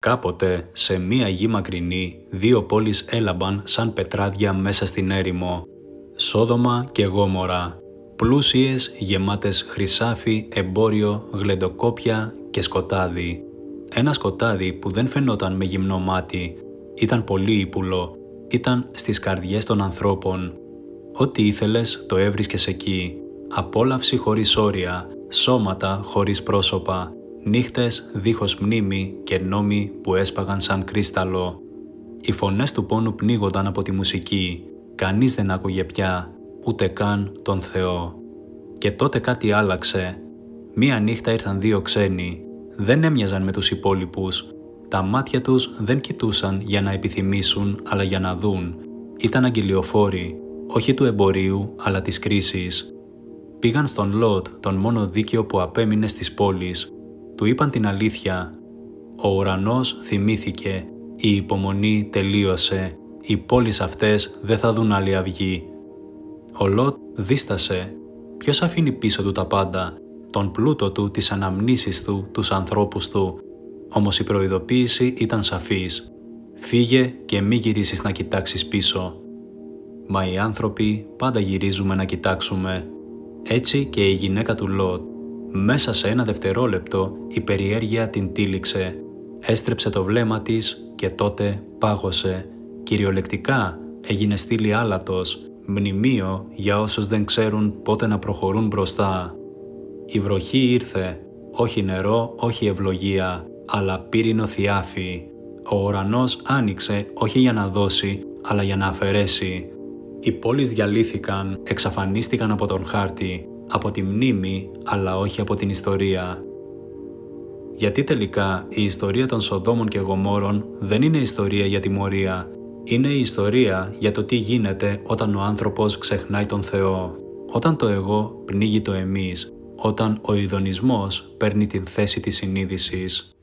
Κάποτε, σε μία γη μακρινή, δύο πόλεις έλαμπαν σαν πετράδια μέσα στην έρημο. Σόδομα και Γόμορα. Πλούσιες, γεμάτες χρυσάφι, εμπόριο, γλεντοκόπια και σκοτάδι. Ένα σκοτάδι που δεν φαινόταν με γυμνό μάτι. Ήταν πολύ ύπουλο. Ήταν στις καρδιές των ανθρώπων. Ό,τι ήθελες το έβρισκες εκεί. Απόλαυση χωρίς όρια, σώματα χωρίς πρόσωπα, νύχτες δίχως μνήμη και νόμοι που έσπαγαν σαν κρίσταλο. Οι φωνές του πόνου πνίγονταν από τη μουσική. Κανείς δεν άκουγε πια, ούτε καν τον Θεό. Και τότε κάτι άλλαξε. Μία νύχτα ήρθαν δύο ξένοι. Δεν έμοιαζαν με τους υπόλοιπους. Τα μάτια τους δεν κοιτούσαν για να επιθυμήσουν, αλλά για να δουν. Ήταν αγγελιοφόροι, όχι του εμπορίου, αλλά της κρίσης. Πήγαν στον Λότ, τον μόνο δίκαιο που απέμεινε στις πόλεις. Του είπαν την αλήθεια. Ο ουρανός θυμήθηκε, η υπομονή τελείωσε, οι πόλεις αυτές δεν θα δουν άλλη αυγή. Ο Λότ δίστασε. Ποιος αφήνει πίσω του τα πάντα, τον πλούτο του, τις αναμνήσεις του, τους ανθρώπους του. Όμως η προειδοποίηση ήταν σαφής. Φύγε και μη γυρίσεις να κοιτάξεις πίσω. Μα οι άνθρωποι πάντα γυρίζουμε να κοιτάξουμε. Έτσι και η γυναίκα του Λότ. Μέσα σε ένα δευτερόλεπτο η περιέργεια την τύλιξε. Έστρεψε το βλέμμα της και τότε πάγωσε. Κυριολεκτικά έγινε στήλη άλατος, μνημείο για όσους δεν ξέρουν πότε να προχωρούν μπροστά. Η βροχή ήρθε, όχι νερό, όχι ευλογία, αλλά πύρινο θιάφι. Ο ουρανός άνοιξε όχι για να δώσει, αλλά για να αφαιρέσει. Οι πόλεις διαλύθηκαν, εξαφανίστηκαν από τον χάρτη, από τη μνήμη, αλλά όχι από την ιστορία. Γιατί τελικά η ιστορία των Σοδόμων και Γομόρων δεν είναι ιστορία για τιμωρία, είναι η ιστορία για το τι γίνεται όταν ο άνθρωπος ξεχνάει τον Θεό, όταν το εγώ πνίγει το εμείς, όταν ο ειδονισμός παίρνει την θέση της συνείδησης.